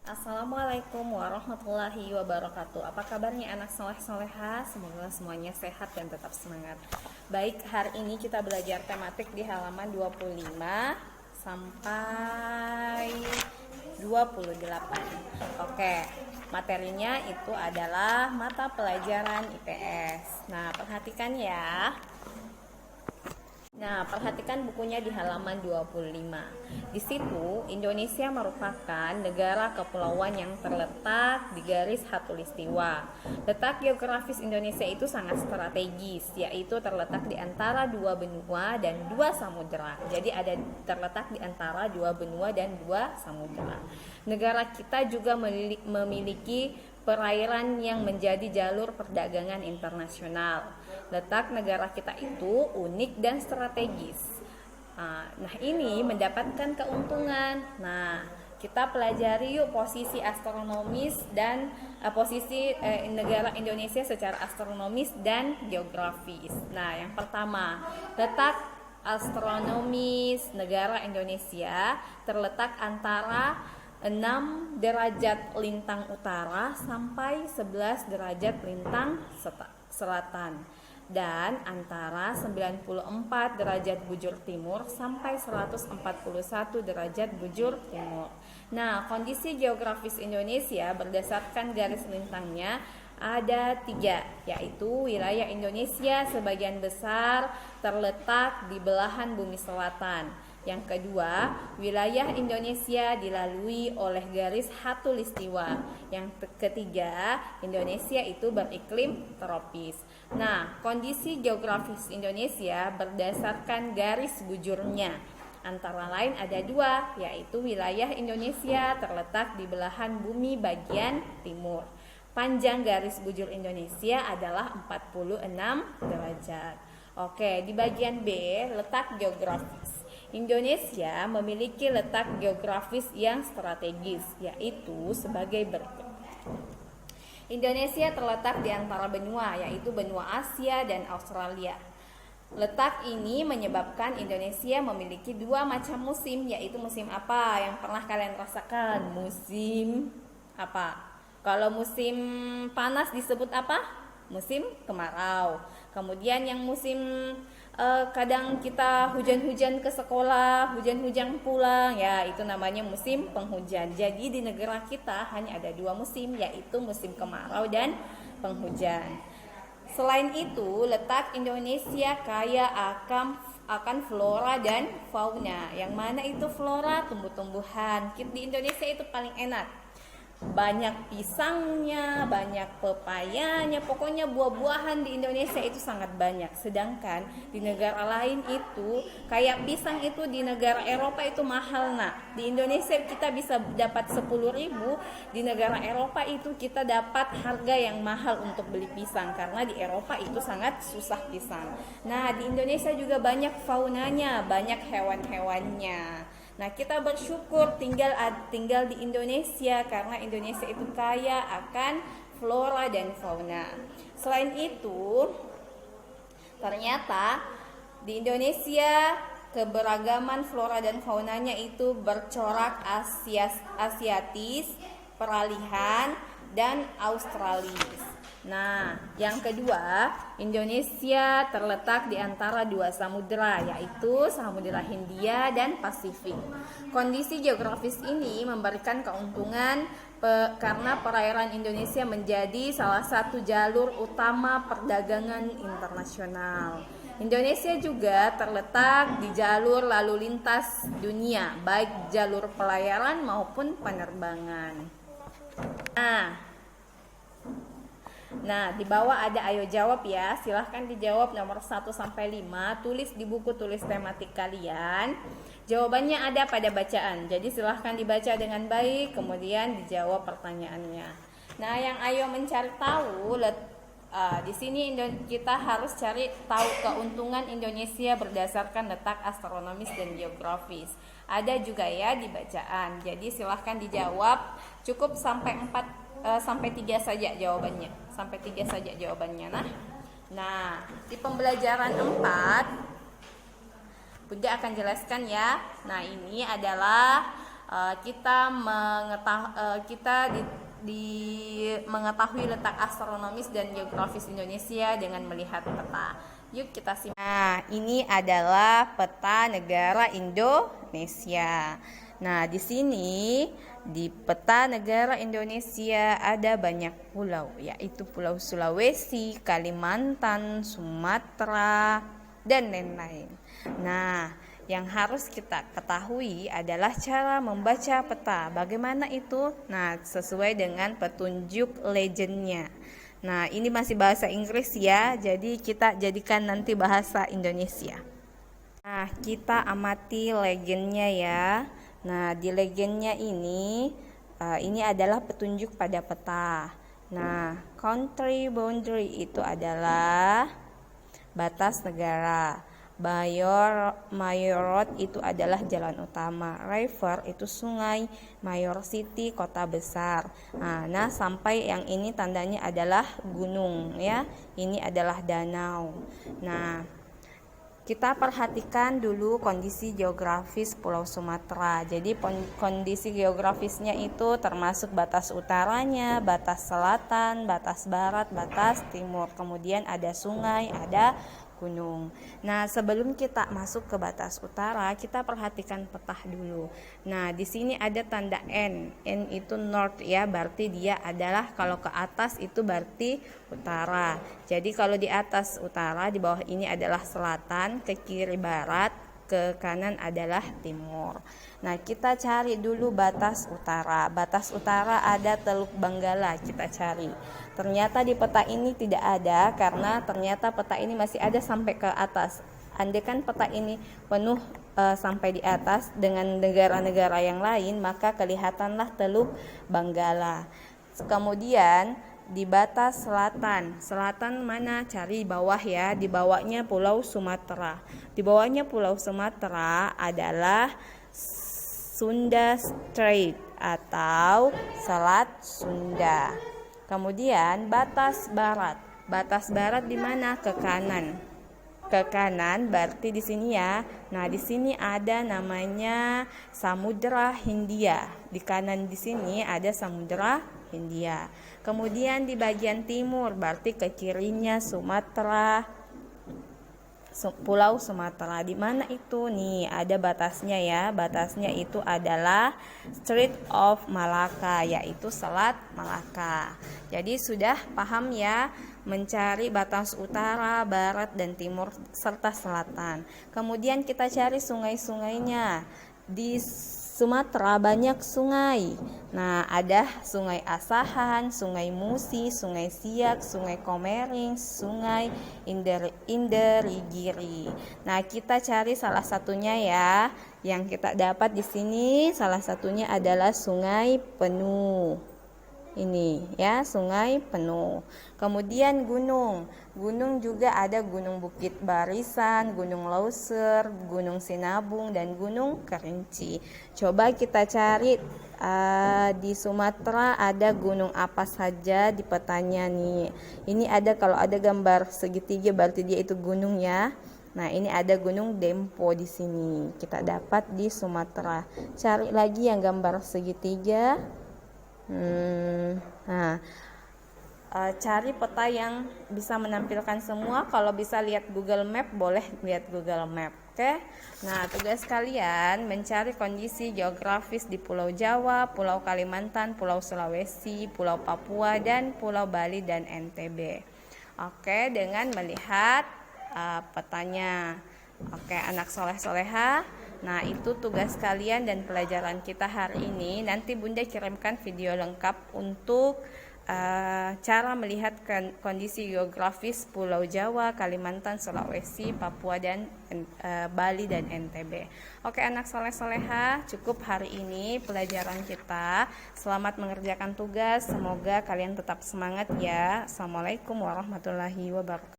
Assalamualaikum warahmatullahi wabarakatuh. Apa kabarnya anak soleh-soleha? Semoga semuanya sehat dan tetap semangat. Baik, hari ini kita belajar tematik di halaman 25 sampai 28. Oke, materinya itu adalah mata pelajaran IPS. Nah, perhatikan ya. Nah, perhatikan bukunya di halaman 25. Di situ, Indonesia merupakan negara kepulauan yang terletak di garis khatulistiwa. Letak geografis Indonesia itu sangat strategis, yaitu terletak di antara dua benua dan dua samudera. Jadi ada terletak di antara dua benua dan dua samudera. Negara kita juga memiliki perairan yang menjadi jalur perdagangan internasional. Letak negara kita itu unik dan strategis. Nah, ini mendapatkan keuntungan. Nah, kita pelajari yuk posisi astronomis dan posisi negara Indonesia secara astronomis dan geografis. Nah, yang pertama, letak astronomis negara Indonesia terletak antara 6 derajat lintang utara sampai 11 derajat lintang selatan dan antara 94 derajat bujur timur sampai 141 derajat bujur timur. Nah, kondisi geografis Indonesia berdasarkan garis lintangnya ada 3, yaitu wilayah Indonesia sebagian besar terletak di belahan bumi selatan. Yang kedua, wilayah Indonesia dilalui oleh garis khatulistiwa. Yang ketiga, Indonesia itu beriklim tropis. Nah, kondisi geografis Indonesia berdasarkan garis bujurnya. Antara lain ada 2, yaitu wilayah Indonesia terletak di belahan bumi bagian timur. Panjang garis bujur Indonesia adalah 46 derajat. Oke, di bagian B, letak geografis. Indonesia memiliki letak geografis yang strategis, yaitu sebagai berikut. Indonesia terletak di antara benua, yaitu benua Asia dan Australia. Letak ini menyebabkan Indonesia memiliki 2 macam musim, yaitu musim apa yang pernah kalian rasakan? Musim apa? Kalau musim panas disebut apa? Musim kemarau. Kemudian yang musim kadang kita hujan-hujan ke sekolah, hujan-hujan pulang, ya itu namanya musim penghujan. Jadi di negara kita hanya ada 2 musim, yaitu musim kemarau dan penghujan. Selain itu, letak Indonesia kaya akan flora dan fauna. Yang mana itu flora? Tumbuh-tumbuhan. Di Indonesia itu paling enak. Banyak pisangnya, banyak pepayanya, pokoknya buah-buahan di Indonesia itu sangat banyak. Sedangkan di negara lain itu kayak pisang itu di negara Eropa itu mahal. Nah, di Indonesia kita bisa dapat 10.000, di negara Eropa itu kita dapat harga yang mahal untuk beli pisang karena di Eropa itu sangat susah pisang. Nah, di Indonesia juga banyak faunanya, banyak hewan-hewannya. Nah, kita bersyukur tinggal di Indonesia karena Indonesia itu kaya akan flora dan fauna. Selain itu, ternyata di Indonesia keberagaman flora dan faunanya itu bercorak Asiatis, peralihan, dan Australis. Nah, yang kedua, Indonesia terletak di antara 2 samudera, yaitu Samudera Hindia dan Pasifik. Kondisi geografis ini memberikan keuntungan karena perairan Indonesia menjadi salah satu jalur utama perdagangan internasional. Indonesia juga terletak di jalur lalu lintas dunia, baik jalur pelayaran maupun penerbangan. Nah, di bawah ada ayo jawab ya. Silahkan dijawab nomor 1 sampai 5. Tulis di buku tulis tematik kalian. Jawabannya ada pada bacaan. Jadi silahkan dibaca dengan baik, kemudian dijawab pertanyaannya. Nah, yang ayo mencari tahu, di sini kita harus cari tahu keuntungan Indonesia berdasarkan letak astronomis dan geografis. Ada juga ya di bacaan. Jadi silahkan dijawab. Cukup sampai 3 saja jawabannya. Sampai 3 saja jawabannya. Nah, di pembelajaran 4 Bunda akan jelaskan ya. Nah, ini adalah mengetahui letak astronomis dan geografis Indonesia dengan melihat peta. Yuk kita simak. Nah, ini adalah peta negara Indonesia. Nah, di sini di peta negara Indonesia ada banyak pulau, yaitu Pulau Sulawesi, Kalimantan, Sumatera, dan lain-lain. Nah, yang harus kita ketahui adalah cara membaca peta. Bagaimana itu? Nah, sesuai dengan petunjuk legendnya. Nah, ini masih bahasa Inggris ya, jadi kita jadikan nanti bahasa Indonesia. Nah, kita amati legendnya ya. Nah, di legendnya ini adalah petunjuk pada peta. Nah, country boundary itu adalah batas negara. Mayor road itu adalah jalan utama. River itu sungai. Mayor city kota besar. Nah, sampai yang ini tandanya adalah gunung ya. Ini adalah danau. Nah, kita perhatikan dulu kondisi geografis Pulau Sumatera. Jadi kondisi geografisnya itu termasuk batas utaranya, batas selatan, batas barat, batas timur. Kemudian ada sungai, ada gunung. Nah, sebelum kita masuk ke batas utara, kita perhatikan peta dulu. Nah, di sini ada tanda N. N itu north ya, berarti dia adalah kalau ke atas itu berarti utara. Jadi kalau di atas utara, di bawah ini adalah selatan, ke kiri barat, ke kanan adalah timur. Nah, kita cari dulu batas utara. Batas utara ada Teluk Benggala, kita cari. Ternyata di peta ini tidak ada, karena ternyata peta ini masih ada sampai ke atas. Andaikan peta ini penuh sampai di atas dengan negara-negara yang lain, maka kelihatanlah Teluk Benggala. Kemudian di batas selatan mana? Cari bawah ya, di bawahnya Pulau Sumatera. Di bawahnya Pulau Sumatera adalah Sunda Strait atau Selat Sunda. Kemudian batas barat di mana? Ke kanan berarti di sini ya. Nah, di sini ada namanya Samudra Hindia. Di kanan di sini ada Samudra Hindia. Kemudian di bagian timur berarti ke kirinya Pulau Sumatera. Di mana itu? Nih, ada batasnya ya. Batasnya itu adalah Strait of Malacca, yaitu Selat Malaka. Jadi sudah paham ya mencari batas utara, barat, dan timur serta selatan. Kemudian kita cari sungai-sungainya. Di Sumatera banyak sungai. Nah, ada Sungai Asahan, Sungai Musi, Sungai Siak, Sungai Komering, Sungai Inderigiri. Nah, kita cari salah satunya ya. Yang kita dapat di sini salah satunya adalah Sungai Penuh. Ini ya, Sungai Penuh. Kemudian gunung juga ada Gunung Bukit Barisan, Gunung Lauser, Gunung Sinabung, dan Gunung Kerinci. Coba kita cari di Sumatera ada gunung apa saja di petanya nih. Ini ada, kalau ada gambar segitiga berarti dia itu gunung ya. Nah, ini ada Gunung Dempo di sini. Kita dapat di Sumatera. Cari lagi yang gambar segitiga. Cari peta yang bisa menampilkan semua. Kalau bisa lihat Google Map, boleh lihat Google Map. Oke. Nah, tugas kalian mencari kondisi geografis di Pulau Jawa, Pulau Kalimantan, Pulau Sulawesi, Pulau Papua, dan Pulau Bali dan NTB. Oke, dengan melihat petanya. Oke, anak soleh-soleha. Nah, itu tugas kalian dan pelajaran kita hari ini. Nanti Bunda kirimkan video lengkap untuk cara melihat kondisi geografis Pulau Jawa, Kalimantan, Sulawesi, Papua, dan Bali dan NTB. Oke, anak soleh-soleha, cukup hari ini pelajaran kita. Selamat mengerjakan tugas. Semoga kalian tetap semangat ya. Assalamualaikum warahmatullahi wabarakatuh.